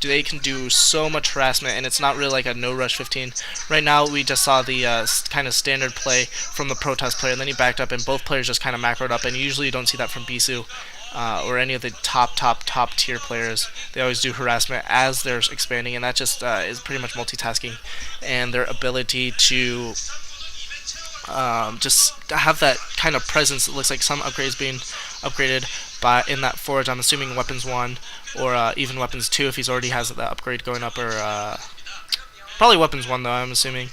they can do so much harassment, and it's not really like a no rush 15. Right now we just saw the kind of standard play from the Protoss player, and then he backed up and both players just kind of macroed up, and usually you don't see that from Bisu or any of the top tier players. They always do harassment as they're expanding, and that just is pretty much multitasking, and their ability to just have that kind of presence. It looks like some upgrades being upgraded by in that forge. I'm assuming weapons 1 or even weapons 2 if he's already has that upgrade going up, or probably weapons 1 though, I'm assuming.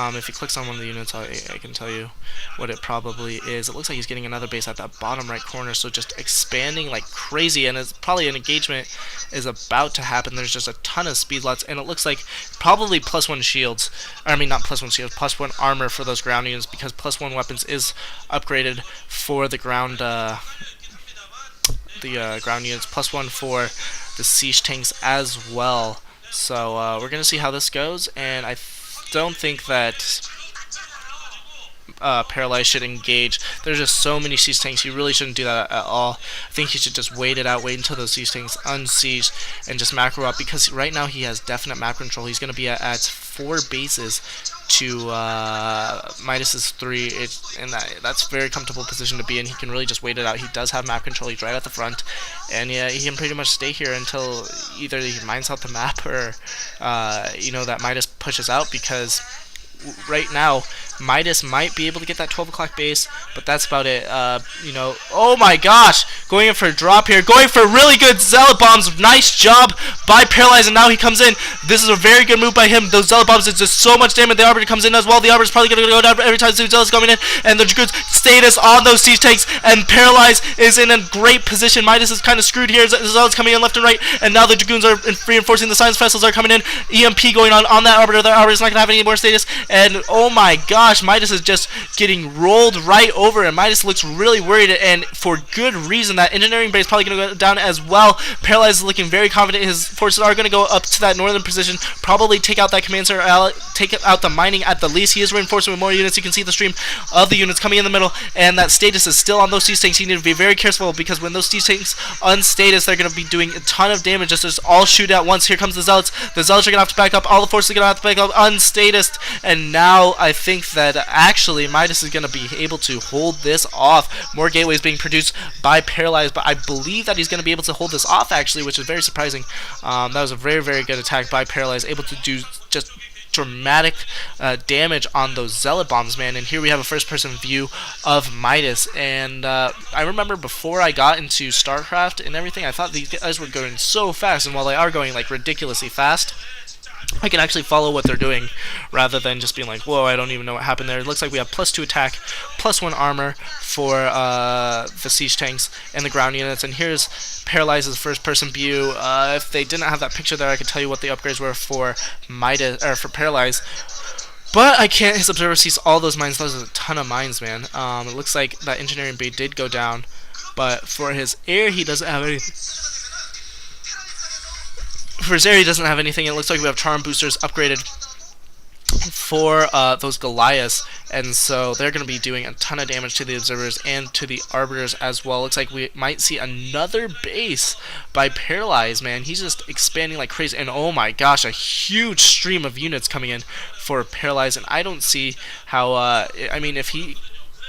If he clicks on one of the units, I can tell you what it probably is. It looks like he's getting another base at that bottom right corner, so just expanding like crazy, and it's probably an engagement is about to happen. There's just a ton of speed lots, and it looks like probably +1 shields, or I mean not +1 shields, +1 armor for those ground units, because +1 weapons is upgraded for the ground ground units, +1 for the siege tanks as well. So we're gonna see how this goes, and I don't think that Paralyze should engage. There's just so many siege tanks. You really shouldn't do that at all. I think he should just wait it out, wait until those siege tanks unsiege, and just macro up, because right now he has definite map control. He's going to be at 4 bases to Midas's 3, and that's a very comfortable position to be in. He can really just wait it out. He does have map control. He's right at the front, and yeah, he can pretty much stay here until either he mines out the map or you know, that Midas pushes out, because right now Midas might be able to get that 12 o'clock base, but that's about it. You know, oh my gosh, going in for a drop here, going for really good zealot bombs. Nice job by Paralyze, and now he comes in. This is a very good move by him. Those zealot bombs, it's just so much damage. The Arbiter comes in as well. The Arbiter's probably going to go down every time the zealot's coming in, and the Dragoon's status on those siege tanks, and Paralyze is in a great position. Midas is kind of screwed here. The zealots coming in left and right, and now the Dragoons are reinforcing. The science vessels are coming in. EMP going on that Arbiter. The Arbiter's not going to have any more status, and oh my gosh, Midas is just getting rolled right over, and Midas looks really worried, and for good reason. That engineering base probably going to go down as well. Paralyze is looking very confident. His forces are going to go up to that northern position, probably take out that command center, take out the mining at the least. He is reinforcing with more units. You can see the stream of the units coming in the middle, and that status is still on those siege tanks. You need to be very careful, because when those siege tanks unstatus, they're going to be doing a ton of damage. Just all shoot at once. Here comes the zealots. The zealots are going to have to back up. All the forces are going to have to back up unstatused, and now I think that actually Midas is going to be able to hold this off. More gateways being produced by Paralyze, but I believe that he's going to be able to hold this off actually, which is very surprising. That was a very, very good attack by Paralyze, able to do just dramatic damage on those zealot bombs, man. And here we have a first-person view of Midas, and I remember before I got into StarCraft and everything, I thought these guys were going so fast, and while they are going like ridiculously fast, I can actually follow what they're doing rather than just being like, whoa, I don't even know what happened there. It looks like we have +2 attack, +1 armor for the siege tanks and the ground units. And here's Paralyze's first-person view. If they didn't have that picture there, I could tell you what the upgrades were for Midas, or for Paralyze. But I can't. His observer sees all those mines. Those are a ton of mines, man. It looks like that engineering bay did go down, but for his air, he doesn't have anything. For his area, he doesn't have anything. It looks like we have charm boosters upgraded for those Goliaths, and so they're going to be doing a ton of damage to the observers and to the arbiters as well. Looks like we might see another base by Paralyze, man. He's just expanding like crazy, and oh my gosh, a huge stream of units coming in for Paralyze, and I don't see how, I mean, if he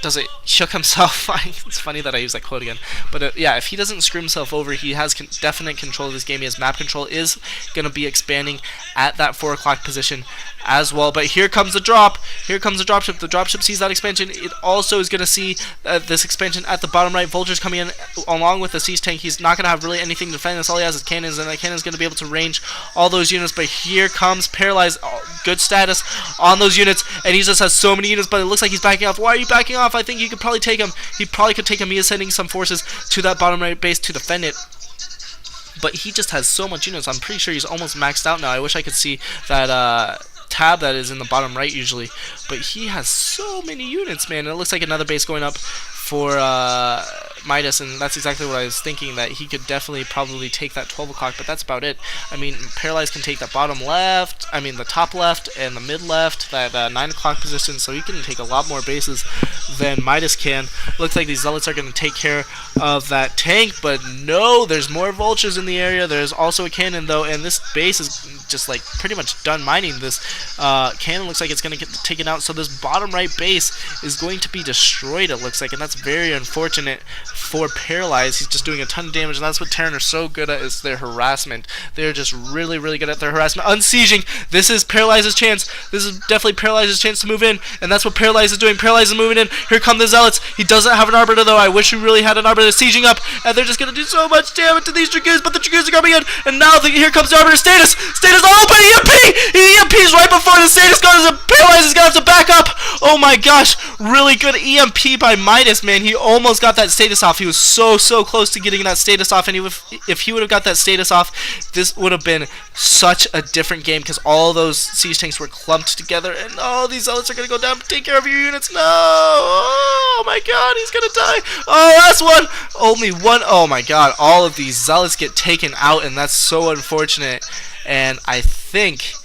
doesn't shook himself. It's funny that I use that quote again, but yeah, if he doesn't screw himself over, he has definite control of this game. His map control is going to be expanding at that 4 o'clock position as well. But here comes the drop. Here comes the dropship. The dropship sees that expansion. It also is going to see this expansion at the bottom right. Vulture's coming in along with the siege tank. He's not going to have really anything to defend this. All he has is cannons, and that cannon's going to be able to range all those units. But here comes Paralyze. Good status on those units, and he just has so many units, but it looks like he's backing off. Why are you backing off? I think you could probably take him. He probably could take him. He is sending some forces to that bottom right base to defend it, but he just has so much units. I'm pretty sure he's almost maxed out now. I wish I could see that tab that is in the bottom right usually, but he has so many units, man. And it looks like another base going up for Midas, and that's exactly what I was thinking, that he could definitely probably take that 12 o'clock, but that's about it. I mean, Paralyze can take that bottom left, I mean the top left and the mid left, that 9 o'clock position, so he can take a lot more bases than Midas can. Looks like these Zealots are going to take care of that tank, but no, there's more vultures in the area. There's also a cannon though, and this base is just like pretty much done mining. This cannon looks like it's going to get taken out, so this bottom right base is going to be destroyed, it looks like, and that's very unfortunate for Paralyze. He's just doing a ton of damage, and that's what Terran are so good at, is their harassment. They're just really, really good at their harassment. Unsieging, this is Paralyze's chance. This is definitely Paralyze's chance to move in, and that's what Paralyze is doing. Paralyze is moving in. Here come the Zealots. He doesn't have an Arbiter though. I wish he really had an Arbiter. Sieging up, and they're just going to do so much damage to these Dragoons, but the Dragoons are coming in, and now here comes the Arbiter. Status open, EMP! EMP's right before the Status goes, and Paralyze is going to have to back up. Oh my gosh, really good EMP by Midas, man. He almost got that status off. He was so close to getting that status off, and if he would have got that status off, this would have been such a different game, because all those siege tanks were clumped together, and oh, these Zealots are going to go down. Take care of your units. No! Oh my god, he's going to die. Oh, last one! Only one. Oh my god, all of these Zealots get taken out, and that's so unfortunate, and I think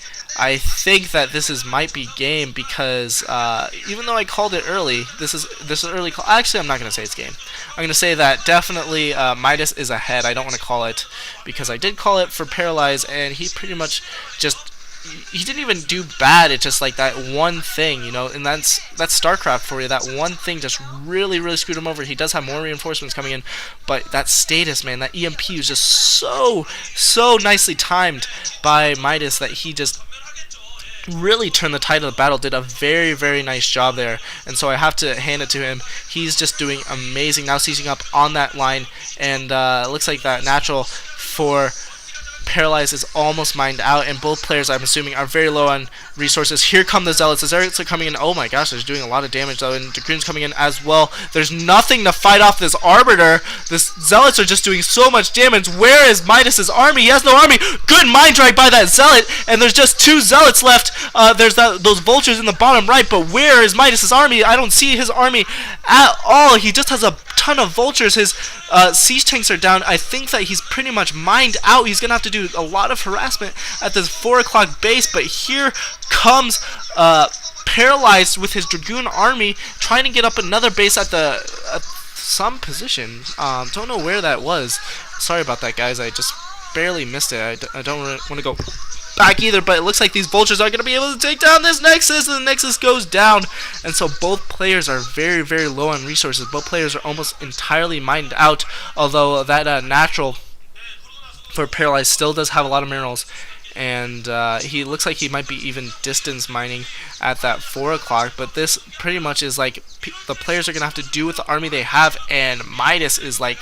that this might be game, because even though I called it early, this is an early call. Actually, I'm not going to say it's game. I'm going to say that definitely Midas is ahead. I don't want to call it, because I did call it for Paralyze, and he pretty much just, he didn't even do bad. It's just like that one thing, you know, and that's Starcraft for you. That one thing just really screwed him over. He does have more reinforcements coming in, but that status, man, that EMP was just so nicely timed by Midas that he just really turned the tide of the battle. Did a very nice job there, and so I have to hand it to him. He's just doing amazing. Now sieging up on that line, and looks like that natural for Paralyze is almost mined out, and both players, I'm assuming, are very low on resources. Here come the Zealots. The Zealots are coming in. Oh my gosh, they're doing a lot of damage though, and Dragoon's coming in as well. There's nothing to fight off this Arbiter. The Zealots are just doing so much damage. Where is Midas's army? He has no army. Good mind drag by that Zealot, and there's just 2 Zealots left. There's those vultures in the bottom right, but where is Midas's army? I don't see his army at all. He just has a ton of vultures. His siege tanks are down. I think that he's pretty much mined out. He's gonna have to do a lot of harassment at this 4 o'clock base, but here comes Paralyzed with his Dragoon army trying to get up another base at some position. Don't know where that was. Sorry about that, guys. I just barely missed it. I don't want to go back either, but it looks like these vultures are going to be able to take down this Nexus, and the Nexus goes down, and so both players are very low on resources. Both players are almost entirely mined out, although that natural for Paralyze still does have a lot of minerals, and he looks like he might be even distance mining at that 4 o'clock, but this pretty much is like the players are going to have to do with the army they have, and Midas is like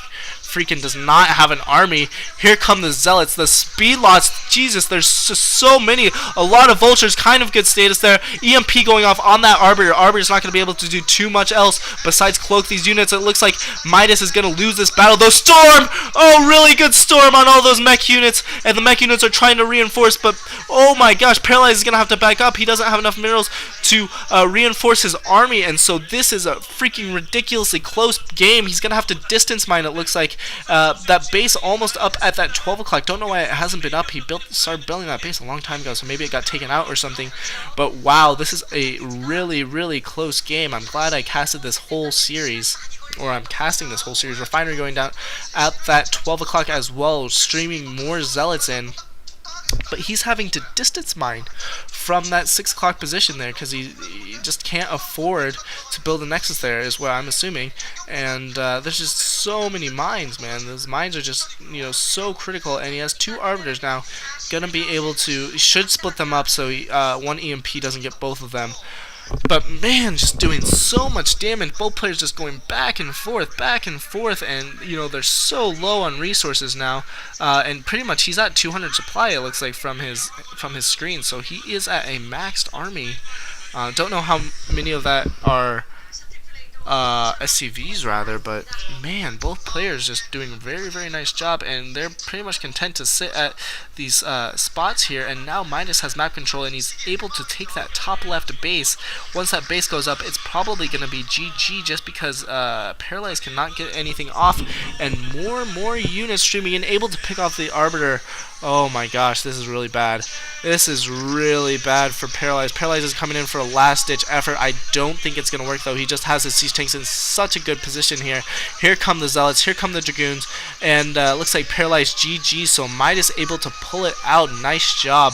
freaking does not have an army. Here come the Zealots, the speed lots. Jesus, there's just so many. A lot of vultures, kind of good status there. EMP going off on that Arbiter. Arbiter's not going to be able to do too much else besides cloak these units. It looks like Midas is going to lose this battle, though. Storm! Oh, really good storm on all those mech units, and the mech units are trying to reinforce, but oh my gosh, Paralyze is going to have to back up. He doesn't have enough minerals to reinforce his army, and so this is a freaking ridiculously close game. He's going to have to distance mine, it looks like. That base almost up at that 12 o'clock. Don't know why it hasn't been up. He started building that base a long time ago, so maybe it got taken out or something. But wow, this is a really close game. I'm glad I casted this whole series, or I'm casting this whole series. Refinery going down at that 12 o'clock as well, streaming more Zealots in. But he's having to distance mine from that 6 o'clock position there, because he just can't afford to build a Nexus there, is what I'm assuming. And there's just so many mines, man. Those mines are just, you know, so critical. And he has 2 Arbiters now. Gonna be able to, he should split them up so one EMP doesn't get both of them. But man, just doing so much damage. Both players just going back and forth, and you know, they're so low on resources now. And pretty much he's at 200 supply, it looks like, from his screen. So he is at a maxed army. Don't know how many of that are SCVs rather, but man, both players just doing a very, very nice job, and they're pretty much content to sit at these spots here. And now Midas has map control, and he's able to take that top left base. Once that base goes up, it's probably going to be GG, just because Paralyze cannot get anything off, and more units streaming in, able to pick off the Arbiter. Oh my gosh, this is really bad. This is really bad for Paralyze. Paralyze is coming in for a last-ditch effort. I don't think it's going to work, though. He just has his siege tanks in such a good position here. Here come the Zealots. Here come the Dragoons. And looks like Paralyze GG, so Midas able to pull it out. Nice job.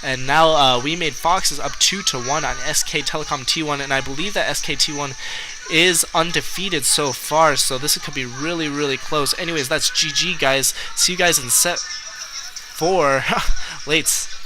And now WeMade FOX is up 2-1 on SK Telecom T1, and I believe that SKT1 is undefeated so far, so this could be really, really close. Anyways, that's GG, guys. See you guys in set 4. Lates.